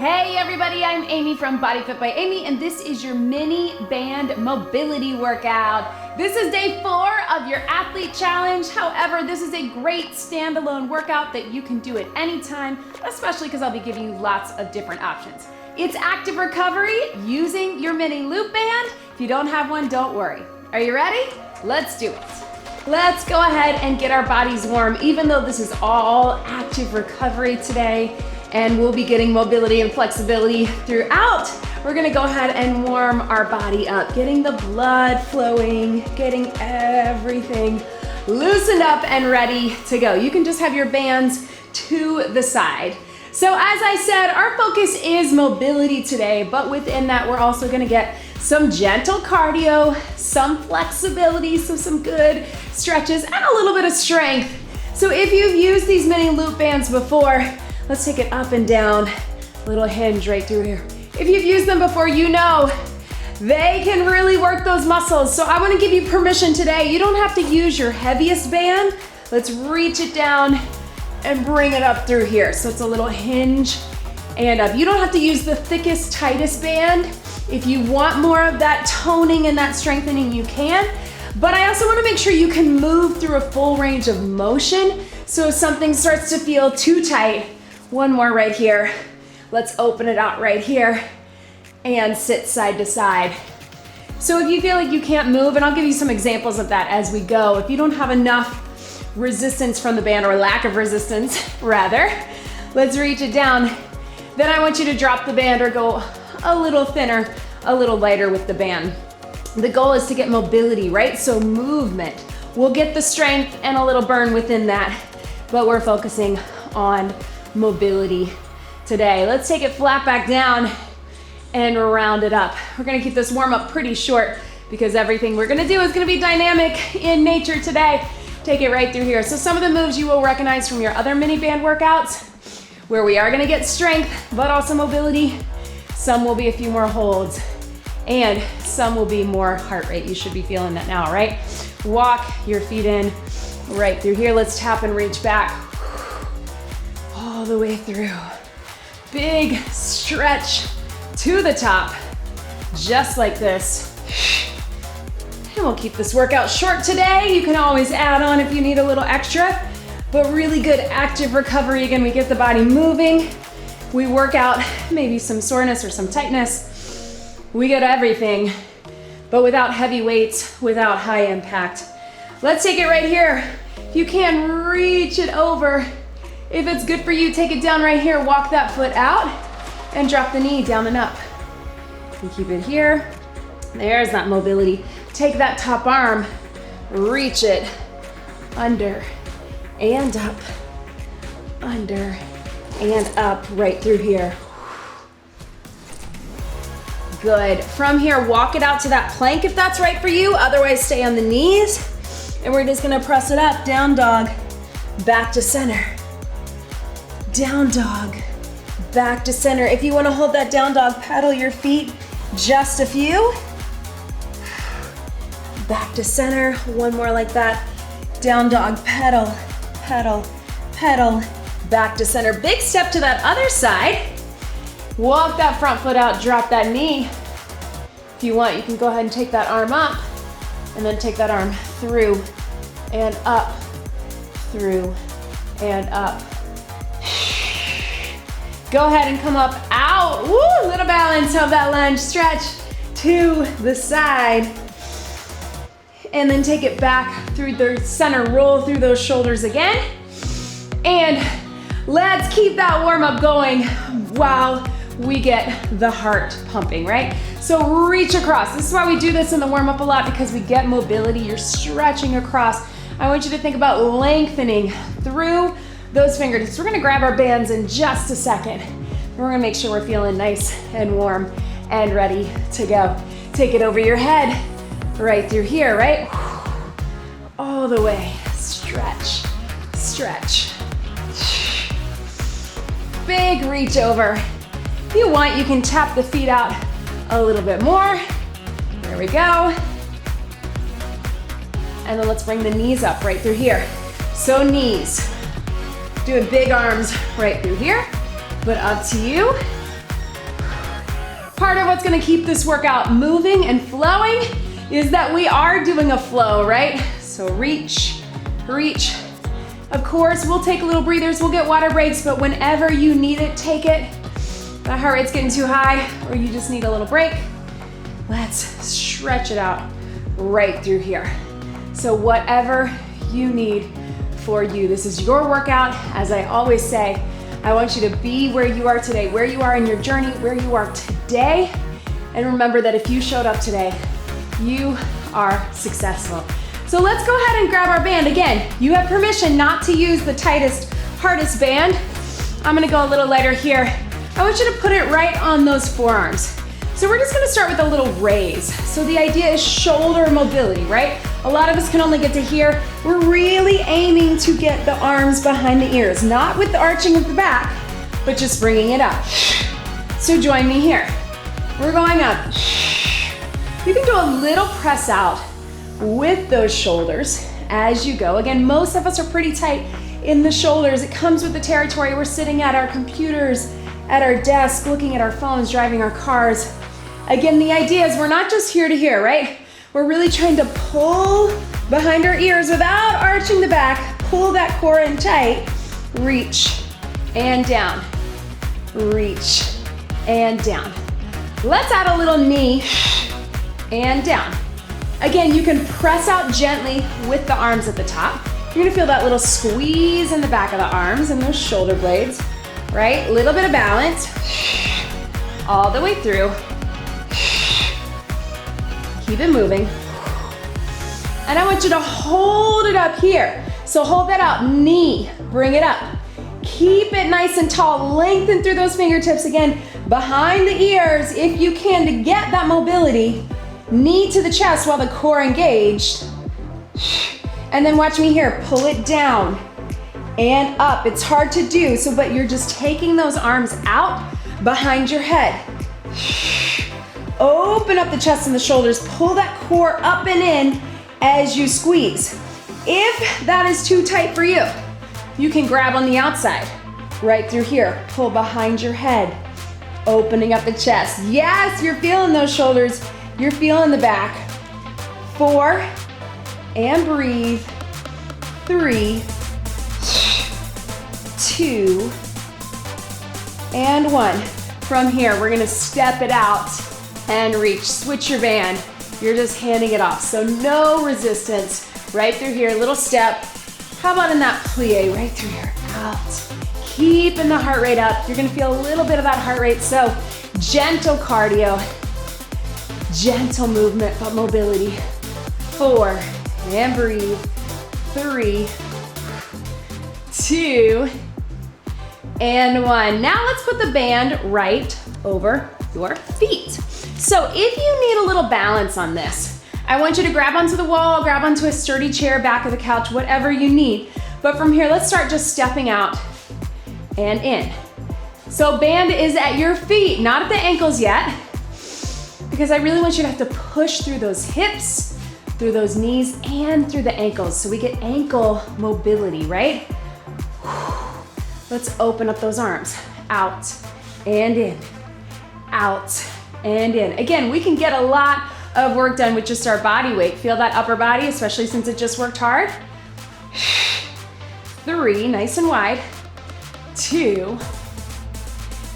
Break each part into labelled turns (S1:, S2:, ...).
S1: Hey everybody, I'm Amy from BodyFit by Amy, and this is your mini band mobility workout. This is day 4 of your athlete challenge. However, this is a great standalone workout that you can do at any time, especially because I'll be giving you lots of different options. It's active recovery using your mini loop band. If you don't have one, don't worry. Are you ready? Let's do it. Let's go ahead and get our bodies warm, even though this is all active recovery today. And we'll be getting mobility and flexibility throughout. We're gonna go ahead and warm our body up, getting the blood flowing, getting everything loosened up and ready to go. You can just have your bands to the side. So as I said, our focus is mobility today, but within that, we're also gonna get some gentle cardio, some flexibility, so some good stretches, and a little bit of strength. So if you've used these mini loop bands before, let's take it up and down, little hinge right through here. If you've used them before, you know they can really work those muscles. So I wanna give you permission today. You don't have to use your heaviest band. Let's reach it down and bring it up through here. So it's a little hinge and up. You don't have to use the thickest, tightest band. If you want more of that toning and that strengthening, you can. But I also wanna make sure you can move through a full range of motion. So if something starts to feel too tight, one more right here. Let's open it out right here and sit side to side. So if you feel like you can't move, and I'll give you some examples of that as we go. If you don't have enough resistance from the band, or lack of resistance rather, let's reach it down. Then I want you to drop the band or go a little thinner, a little lighter with the band. The goal is to get mobility, right? So movement. We'll get the strength and a little burn within that, but we're focusing on mobility today. Let's take it flat back down and round it up. We're gonna keep this warm up pretty short because everything we're gonna do is gonna be dynamic in nature today. Take it right through here. So some of the moves you will recognize from your other mini band workouts where we are gonna get strength, but also mobility. Some will be a few more holds and some will be more heart rate. You should be feeling that now, right? Walk your feet in right through here. Let's tap and reach back. All the way through. Big stretch to the top, just like this. And we'll keep this workout short today. You can always add on if you need a little extra, but really good active recovery. Again, we get the body moving. We work out maybe some soreness or some tightness. We get everything, but without heavy weights, without high impact. Let's take it right here. If you can, reach it over. If it's good for you, take it down right here. Walk that foot out and drop the knee down and up. You keep it here. There's that mobility. Take that top arm, reach it under and up, under and up, right through here. Good. From here, walk it out to that plank if that's right for you. Otherwise, stay on the knees. And we're just gonna press it up, down dog, back to center. Down dog, back to center. If you want to hold that down dog, pedal your feet just a few. Back to center, one more like that. Down dog, pedal, pedal, pedal, back to center. Big step to that other side. Walk that front foot out, drop that knee. If you want, you can go ahead and take that arm up and then take that arm through and up, through and up. Go ahead and come up, out. Woo, little balance of that lunge. Stretch to the side. And then take it back through the center. Roll through those shoulders again. And let's keep that warm up going while we get the heart pumping, right? So reach across. This is why we do this in the warm up a lot, because we get mobility. You're stretching across. I want you to think about lengthening through those fingertips. We're gonna grab our bands in just a second. We're gonna make sure we're feeling nice and warm and ready to go. Take it over your head, right through here, right? All the way, stretch, stretch. Big reach over. If you want, you can tap the feet out a little bit more. There we go. And then let's bring the knees up right through here. So knees. Doing big arms right through here, but up to you. Part of what's gonna keep this workout moving and flowing is that we are doing a flow, right? So reach, reach. Of course, we'll take little breathers, we'll get water breaks, but whenever you need it, take it. That heart rate's getting too high, or you just need a little break, let's stretch it out right through here. So whatever you need for you, this is your workout. As I always say, I want you to be where you are today, where you are in your journey, where you are today. And remember that if you showed up today, you are successful. So let's go ahead and grab our band. Again, you have permission not to use the tightest, hardest band. I'm gonna go a little lighter here. I want you to put it right on those forearms. So we're just gonna start with a little raise. So the idea is shoulder mobility, right? A lot of us can only get to here. We're really aiming to get the arms behind the ears, not with the arching of the back, but just bringing it up. So join me here. We're going up. You can do a little press out with those shoulders as you go. Again, most of us are pretty tight in the shoulders. It comes with the territory. We're sitting at our computers, at our desk, looking at our phones, driving our cars. Again, the idea is we're not just here to here, right? We're really trying to pull behind our ears without arching the back, pull that core in tight, reach and down, reach and down. Let's add a little knee and down. Again, you can press out gently with the arms at the top. You're gonna feel that little squeeze in the back of the arms and those shoulder blades, right? Little bit of balance, all the way through. Keep it moving. And I want you to hold it up here. So hold that out, knee, bring it up. Keep it nice and tall, lengthen through those fingertips again, behind the ears if you can to get that mobility. Knee to the chest while the core engaged. And then watch me here, pull it down and up. It's hard to do, but you're just taking those arms out behind your head. Open up the chest and the shoulders, pull that core up and in as you squeeze. If that is too tight for you, you can grab on the outside, right through here. Pull behind your head, opening up the chest. Yes, you're feeling those shoulders, you're feeling the back. 4, and breathe. 3, 2, and 1. From here, we're gonna step it out and reach. Switch your band. You're just handing it off. So no resistance. Right through here, little step. How about in that plie, right through here, out. Keeping the heart rate up. You're gonna feel a little bit of that heart rate. So gentle cardio, gentle movement, but mobility. 4, and breathe. 3, 2, and 1. Now let's put the band right over your feet. So if you need a little balance on this, I want you to grab onto the wall, grab onto a sturdy chair, back of the couch, whatever you need. But from here, let's start just stepping out and in. So band is at your feet, not at the ankles yet, because I really want you to have to push through those hips, through those knees, and through the ankles. So we get ankle mobility, right? Let's open up those arms. Out and in, out and in. Again, we can get a lot of work done with just our body weight. Feel that upper body, especially since it just worked hard. 3, nice and wide. 2.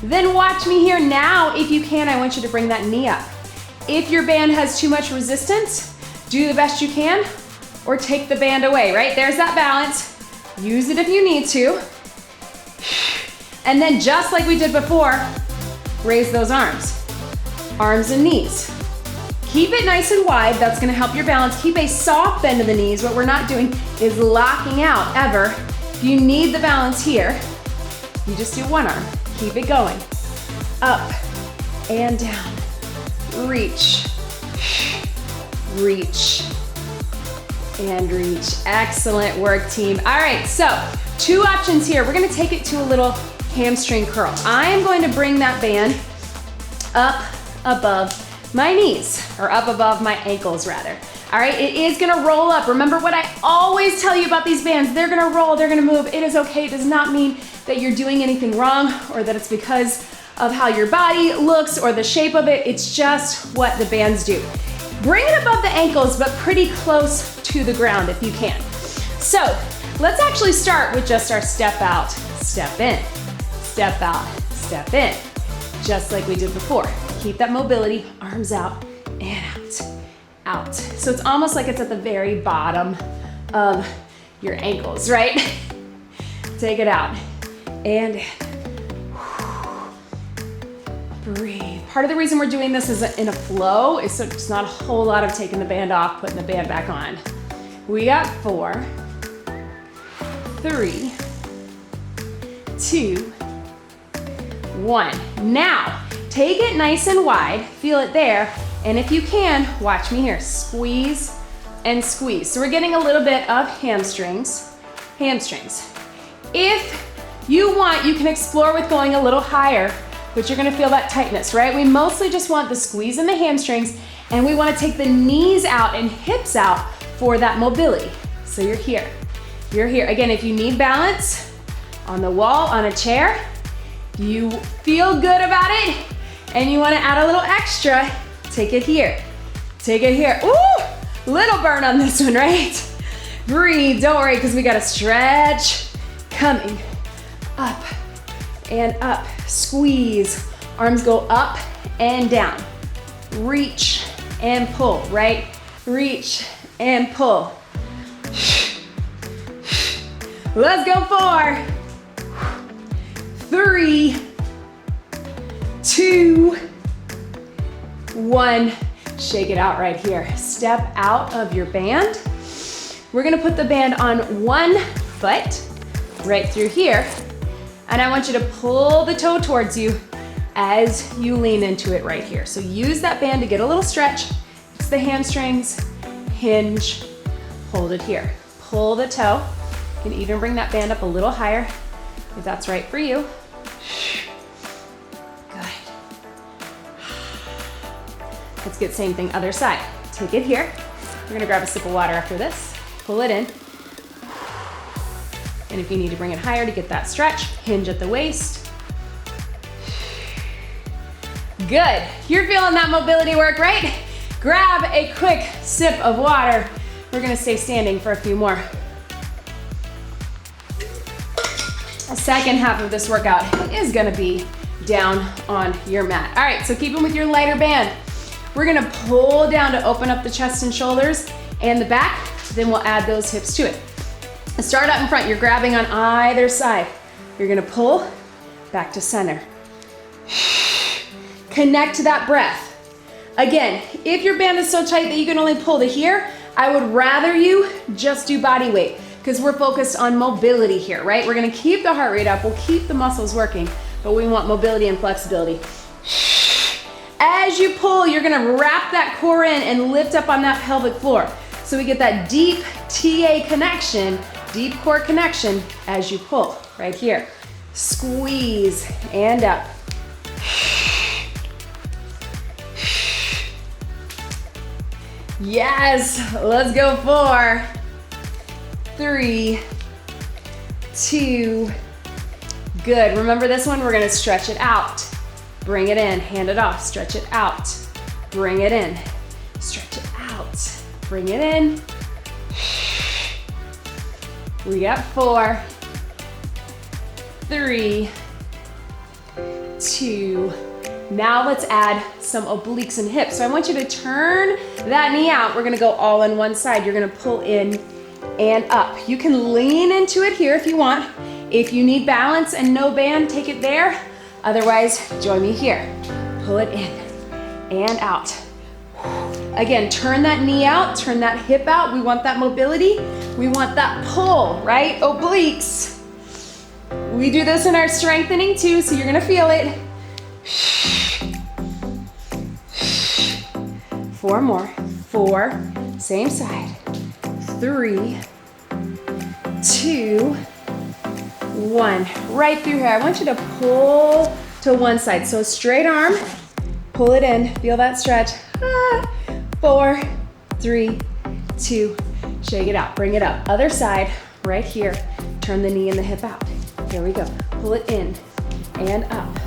S1: Then watch me here. Now, if you can, I want you to bring that knee up. If your band has too much resistance, do the best you can, or take the band away, right? There's that balance. Use it if you need to. And then just like we did before, raise those arms. Arms and knees. Keep it nice and wide. That's gonna help your balance. Keep a soft bend of the knees. What we're not doing is locking out ever. If you need the balance here, you just do one arm. Keep it going. Up and down. Reach. Reach. And reach. Excellent work, team. All right, so 2 options here. We're gonna take it to a little hamstring curl. I am going to bring that band up above my knees, or up above my ankles rather. All right, it is gonna roll up. Remember what I always tell you about these bands. They're gonna roll, they're gonna move. It is okay. It does not mean that you're doing anything wrong or that it's because of how your body looks or the shape of it. It's just what the bands do. Bring it above the ankles, but pretty close to the ground if you can. So let's actually start with just our step out, step in, step out, step in, just like we did before. Keep that mobility, arms out and out, out. So it's almost like it's at the very bottom of your ankles, right? Take it out and in. Breathe. Part of the reason we're doing this is in a flow is so it's not a whole lot of taking the band off, putting the band back on. We got 4, 3, 2, 1. Now, take it nice and wide, feel it there, and if you can, watch me here, squeeze and squeeze. So we're getting a little bit of hamstrings. If you want, you can explore with going a little higher, but you're gonna feel that tightness, right? We mostly just want the squeeze in the hamstrings, and we wanna take the knees out and hips out for that mobility. So you're here. Again, if you need balance on the wall, on a chair, you feel good about it, and you wanna add a little extra, take it here. Ooh, little burn on this one, right? Breathe, don't worry, because we got a stretch coming. Up and up, squeeze. Arms go up and down. Reach and pull, right? Reach and pull. Let's go 4, 3, 2, 1. Shake it out right here. Step out of your band. We're gonna put the band on one foot right through here. And I want you to pull the toe towards you as you lean into it right here. So use that band to get a little stretch. It's the hamstrings, hinge, hold it here. Pull the toe. You can even bring that band up a little higher if that's right for you. Good. Let's get same thing, other side. Take it here. We're gonna grab a sip of water after this. Pull it in. And if you need to bring it higher to get that stretch, hinge at the waist. Good. You're feeling that mobility work, right? Grab a quick sip of water. We're gonna stay standing for a few more. The second half of this workout is gonna be down on your mat. All right, so keep them with your lighter band. We're gonna pull down to open up the chest and shoulders and the back, then we'll add those hips to it. Start up in front, you're grabbing on either side. You're gonna pull back to center. Connect to that breath. Again, if your band is so tight that you can only pull to here, I would rather you just do body weight because we're focused on mobility here, right? We're gonna keep the heart rate up, we'll keep the muscles working, but we want mobility and flexibility. As you pull, you're gonna wrap that core in and lift up on that pelvic floor. So we get that deep TA connection, deep core connection as you pull, right here. Squeeze and up. Yes, let's go 4, 3, 2, good. Remember this one, we're gonna stretch it out. Bring it in, hand it off, stretch it out. Bring it in, stretch it out. Bring it in. We got 4, 3, 2. Now let's add some obliques and hips. So I want you to turn that knee out. We're gonna go all on one side. You're gonna pull in and up. You can lean into it here if you want. If you need balance and no band, take it there. Otherwise, join me here. Pull it in and out. Again, turn that knee out, turn that hip out. We want that mobility. We want that pull, right? Obliques. We do this in our strengthening too, so you're gonna feel it. 4 more. 4, same side. 3, 2, 1. Right through here. I want you to pull to one side. So straight arm, pull it in, feel that stretch. 4, 3, 2, shake it out, bring it up. Other side, right here. Turn the knee and the hip out. Here we go. Pull it in and up.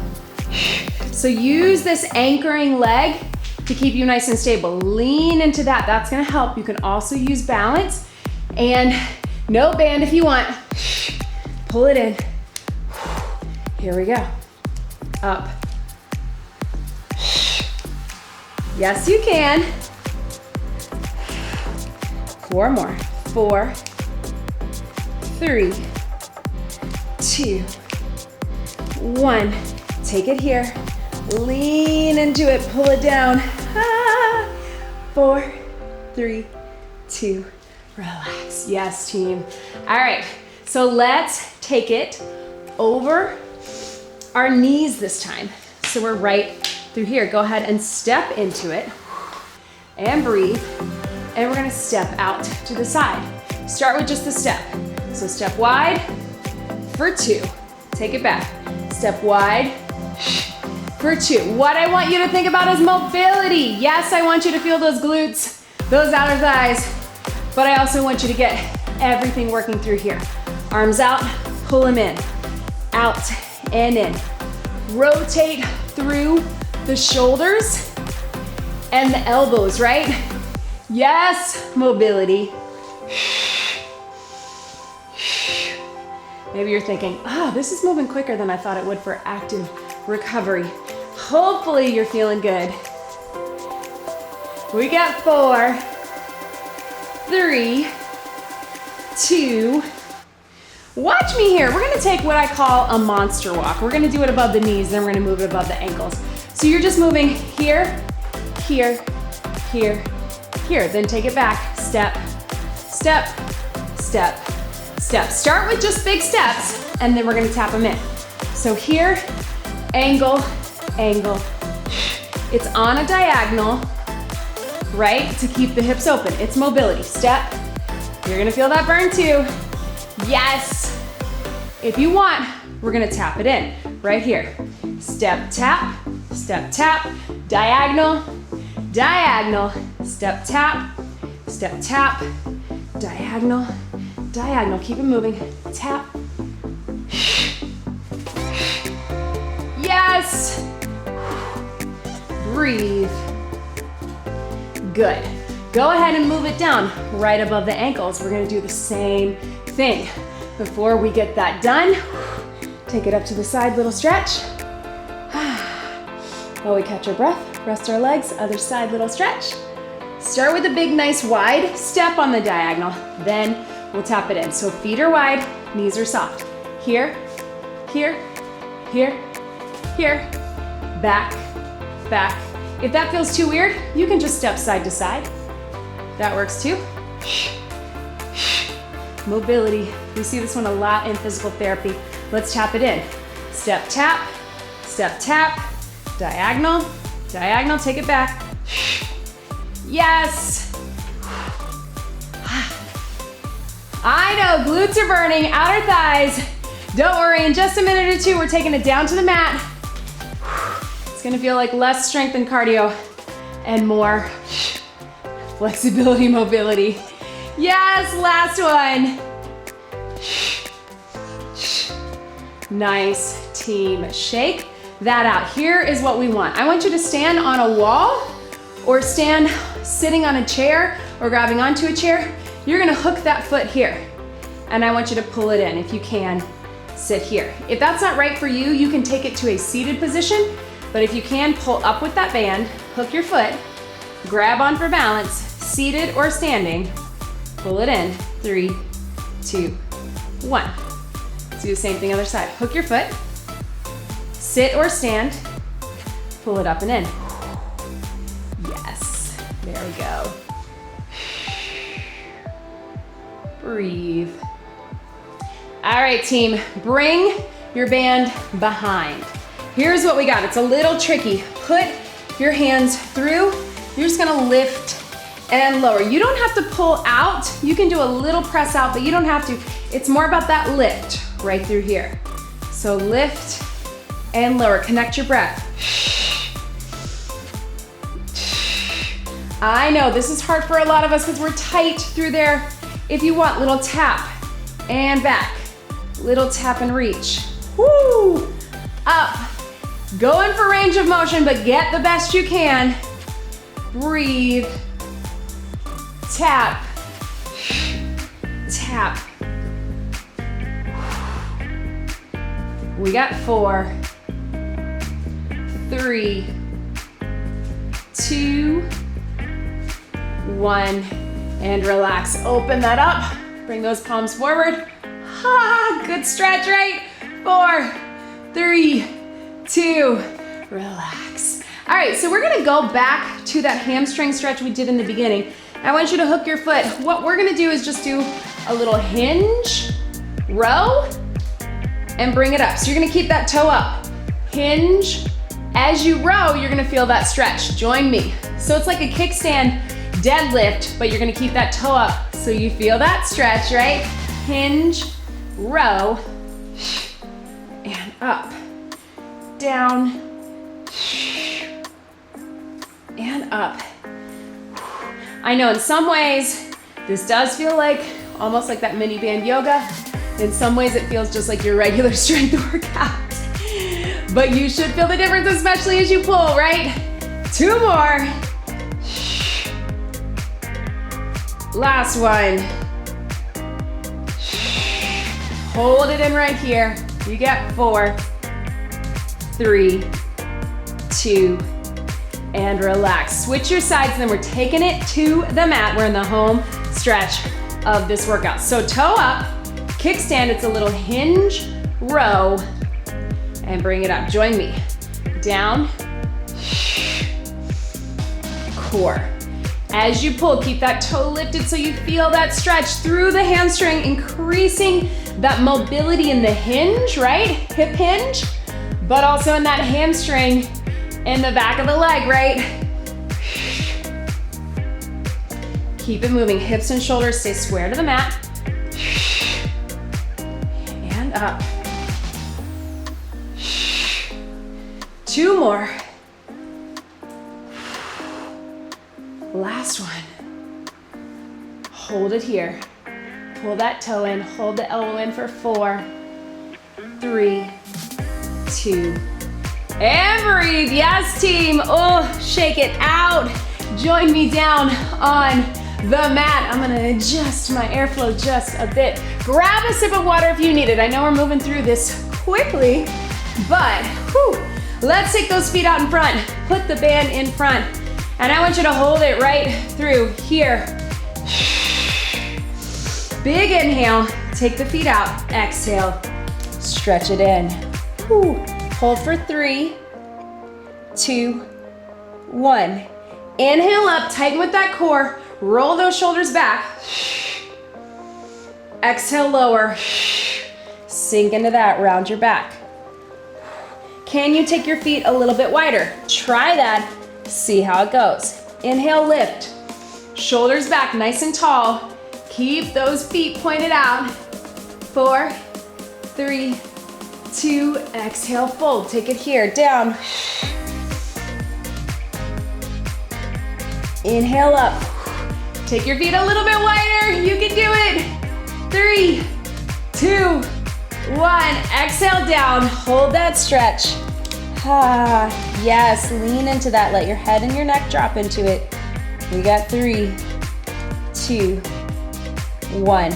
S1: So use this anchoring leg to keep you nice and stable. Lean into that, that's gonna help. You can also use balance, and no band if you want. Pull it in. Here we go. Up. Yes, you can. 4 more. 4, 3, 2, 1. Take it here. Lean into it. Pull it down. 4, 3, 2, relax. Yes, team. All right, so let's take it over our knees this time. So we're right through here. Go ahead and step into it and breathe. And we're gonna step out to the side. Start with just the step. So step wide for 2. Take it back. Step wide for 2. What I want you to think about is mobility. Yes, I want you to feel those glutes, those outer thighs, but I also want you to get everything working through here. Arms out, pull them in. Out and in. Rotate through the shoulders and the elbows, right? Yes, mobility. Maybe you're thinking, oh, this is moving quicker than I thought it would for active recovery. Hopefully you're feeling good. We got 4, 3, 2, watch me here. We're gonna take what I call a monster walk. We're gonna do it above the knees, then we're gonna move it above the ankles. So you're just moving here, here, here, here. Then take it back. Step, step, step, step. Start with just big steps, and then we're gonna tap them in. So here, angle, angle. It's on a diagonal, right? To keep the hips open. It's mobility. Step. You're gonna feel that burn too. Yes. If you want, we're gonna tap it in right here. Step, tap, diagonal, diagonal, step, tap, diagonal, diagonal. Keep it moving. Tap. Yes. Breathe. Good. Go ahead and move it down right above the ankles. We're gonna do the same thing. Before we get that done, take it up to the side, little stretch. While we catch our breath, rest our legs, other side, little stretch. Start with a big, nice, wide step on the diagonal. Then we'll tap it in. So feet are wide, knees are soft. Here, here, here, here, back, back. If that feels too weird, you can just step side to side. That works too. Mobility. We see this one a lot in physical therapy. Let's tap it in. Step, tap, diagonal, diagonal, take it back. Yes. I know, glutes are burning, outer thighs. Don't worry, in just a minute or two, we're taking it down to the mat. It's gonna feel like less strength and cardio and more flexibility, mobility. Yes, last one. Nice, team. Shake that out. Here is what we want. I want you to stand on a wall or stand sitting on a chair or grabbing onto a chair. You're gonna hook that foot here. And I want you to pull it in. If you can, sit here. If that's not right for you, you can take it to a seated position. But if you can, pull up with that band, hook your foot, grab on for balance, seated or standing, pull it in. 3, 2, 1. Let's do the same thing other side. Hook your foot, sit or stand, pull it up and in. Yes, there we go. Breathe. All right, team, bring your band behind. Here's what we got. It's a little tricky. Put your hands through. You're just gonna lift and lower. You don't have to pull out. You can do a little press out, but you don't have to. It's more about that lift right through here. So lift and lower. Connect your breath. I know this is hard for a lot of us because we're tight through there. If you want, little tap and back. Little tap and reach. Woo! Up Going for range of motion, but get the best you can. Breathe. Tap. Tap. We got 4, 3, 2, 1, and relax. Open that up. Bring those palms forward. Ha, good stretch, right? 4, 3, 2, relax. All right, so we're gonna go back to that hamstring stretch we did in the beginning. I want you to hook your foot. What we're gonna do is just do a little hinge, row, and bring it up. So you're gonna keep that toe up. Hinge. As you row, you're gonna feel that stretch. Join me. So it's like a kickstand deadlift, but you're gonna keep that toe up so you feel that stretch, right? Hinge, row, and up, down, and up. I know in some ways, this does feel like almost like that mini band yoga. In some ways it feels just like your regular strength workout. But you should feel the difference, especially as you pull, right? 2 more. Last one. Hold it in right here. You get 4, 3, 2, and relax. Switch your sides, and then we're taking it to the mat. We're in the home stretch of this workout. So toe up, kickstand, it's a little hinge, row, and bring it up. Join me. Down, core. As you pull, keep that toe lifted so you feel that stretch through the hamstring, increasing that mobility in the hinge, right? Hip hinge, but also in that hamstring in the back of the leg, right? Keep it moving. Hips and shoulders stay square to the mat. And up. 2 more. Last one. Hold it here. Pull that toe in. Hold the elbow in for 4, 3, 2, and breathe. Yes, team. Oh, shake it out. Join me down on the mat. I'm gonna adjust my airflow just a bit. Grab a sip of water if you need it. I know we're moving through this quickly, but whew, let's take those feet out in front. Put the band in front. And I want you to hold it right through here. Big inhale, take the feet out. Exhale, stretch it in. Whew. Hold for 3, 2, 1. Inhale up, tighten with that core. Roll those shoulders back. Exhale, lower. Sink into that, round your back. Can you take your feet a little bit wider? Try that. See how it goes. Inhale, lift. Shoulders back, nice and tall. Keep those feet pointed out. 4, 3, 2, exhale, fold. Take it here, down. Inhale up. Take your feet a little bit wider. You can do it. 3, 2, 1. Exhale down. Hold that stretch. Ah, yes, lean into that. Let your head and your neck drop into it. We got 3, 2, 1.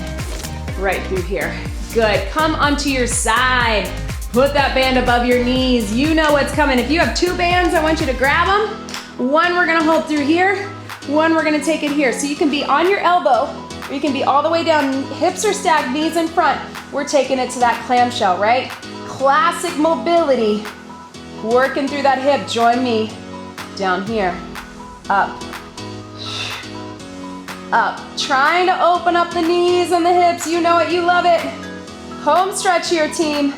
S1: Right through here. Good. Come onto your side. Put that band above your knees. You know what's coming. If you have 2 bands, I want you to grab them. 1 we're gonna hold through here. 1 we're gonna take it here. So you can be on your elbow, or you can be all the way down. Hips are stacked, knees in front. We're taking it to that clamshell, right? Classic mobility. Working through that hip. Join me. Down here. Up. Up. Trying to open up the knees and the hips. You know it, you love it. Home stretch here, team.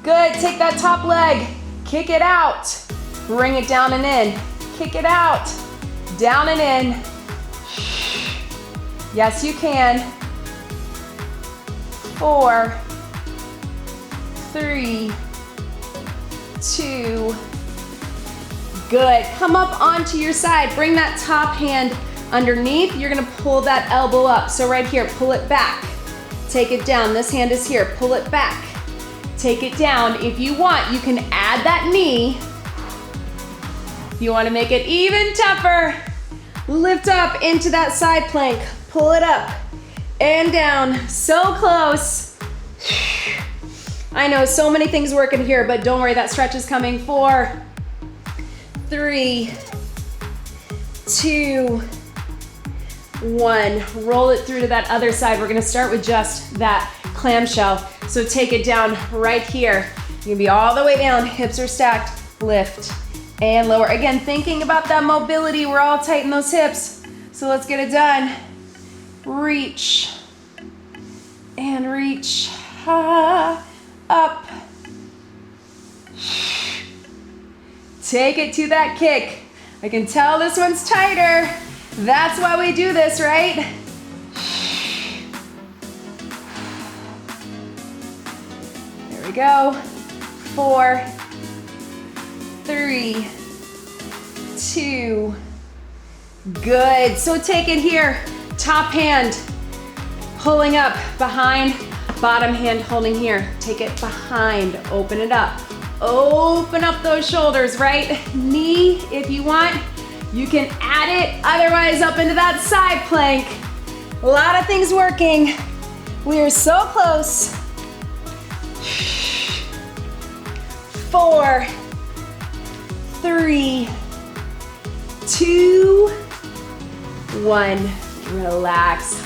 S1: Good. Take that top leg. Kick it out. Bring it down and in. Kick it out. Down and in. Yes, you can. 4, 3, 2. Good. Come up onto your side. Bring that top hand underneath. You're gonna pull that elbow up. So right here, pull it back. Take it down. This hand is here. Pull it back. take it down. If you want, you can add that knee. If you want to make it even tougher, lift up into that side plank. Pull it up and down. So close. I know so many things working here, but don't worry, that stretch is coming. 4, 3, 2, 1. Roll it through to that other side. We're gonna start with just that clamshell. So take it down right here. You can be all the way down, hips are stacked, lift and lower. Again, thinking about that mobility, we're all tight in those hips. So let's get it done. Reach and reach, up. Take it to that kick. I can tell this one's tighter. That's why we do this, right? There we go. 4, 3, 2. Good. So take it here. Top hand pulling up behind, bottom hand holding here. Take it behind, open it up. Open up those shoulders, right? Knee, if you want, you can add it. Otherwise, up into that side plank. A lot of things working. We are so close. 4, 3, 2, 1. Relax.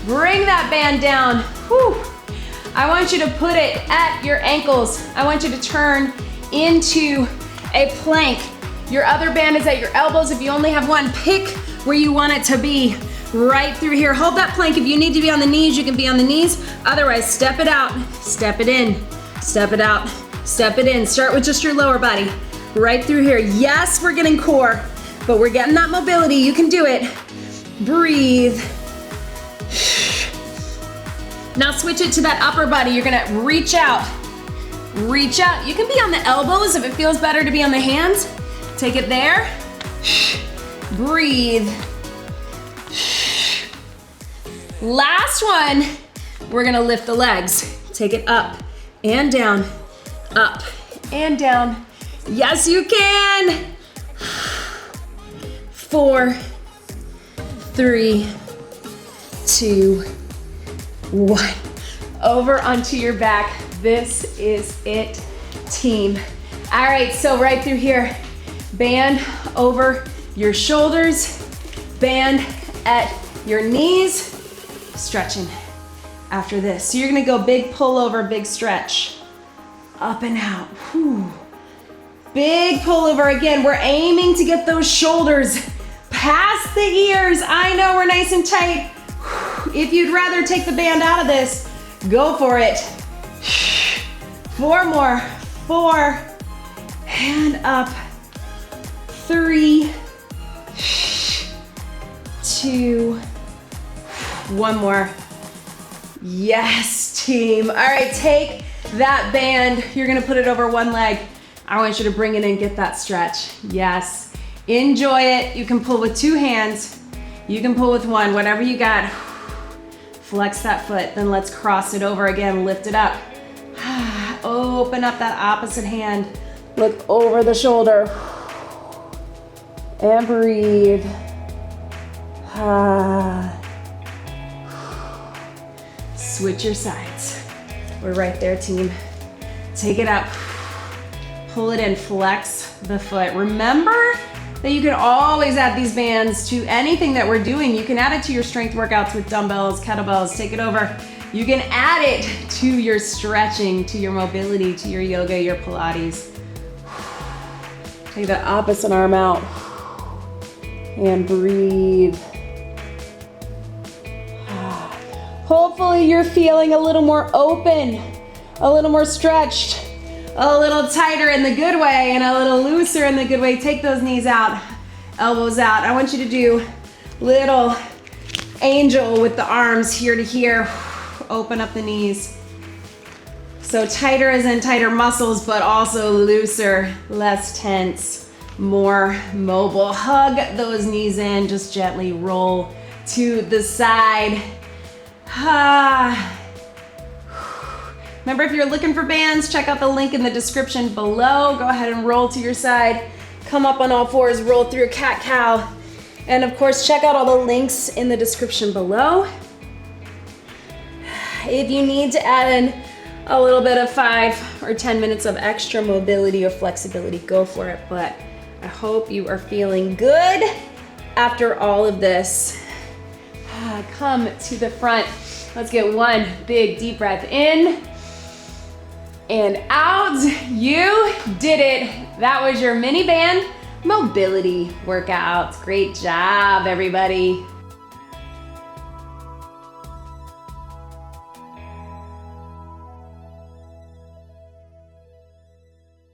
S1: Bring that band down. Whew. I want you to put it at your ankles. I want you to turn into a plank. Your other band is at your elbows. If you only have one, pick where you want it to be. Right through here. Hold that plank. If you need to be on the knees, you can be on the knees. Otherwise, step it out, step it in, step it out, step it in. Start with just your lower body. Right through here. Yes, we're getting core, but we're getting that mobility. You can do it. Breathe. Now switch it to that upper body. You're gonna reach out. Reach out. You can be on the elbows if it feels better to be on the hands. Take it there. Breathe. Last one. We're gonna lift the legs. Take it up and down, up and down. Yes, you can. 4, 3, 2, 1. Over onto your back. This is it, team. All right, so right through here, band over your shoulders, band at your knees, stretching after this. So you're gonna go big pull over, big stretch, up and out. Whew. Big pull over again. We're aiming to get those shoulders past the ears. I know we're nice and tight. If you'd rather take the band out of this, go for it. 4 more. 4, and up. 3, 2, 1 more. Yes, team. All right, take that band. You're gonna put it over one leg. I want you to bring it in, get that stretch. Yes, enjoy it. You can pull with 2 hands. You can pull with 1, whatever you got. Flex that foot, then let's cross it over again, lift it up. Open up that opposite hand. Look over the shoulder. And breathe. Switch your sides. We're right there, team. Take it up. Pull it in, flex the foot. Remember that you can always add these bands to anything that we're doing. You can add it to your strength workouts with dumbbells, kettlebells, take it over. You can add it to your stretching, to your mobility, to your yoga, your Pilates. Take the opposite arm out and breathe. Hopefully you're feeling a little more open, a little more stretched, a little tighter in the good way and a little looser in the good way. Take those knees out, elbows out. I want you to do little angel with the arms here to here. Open up the knees. So tighter as in tighter muscles, but also looser, less tense, more mobile. Hug those knees in, just gently roll to the side. Remember, if you're looking for bands, check out the link in the description below. Go ahead and roll to your side. Come up on all fours, roll through cat-cow. And of course, check out all the links in the description below. If you need to add in a little bit of 5 or 10 minutes of extra mobility or flexibility, go for it. But I hope you are feeling good after all of this. Come to the front. Let's get one big deep breath in and out. You did it. That was your mini band mobility workout. Great job, everybody.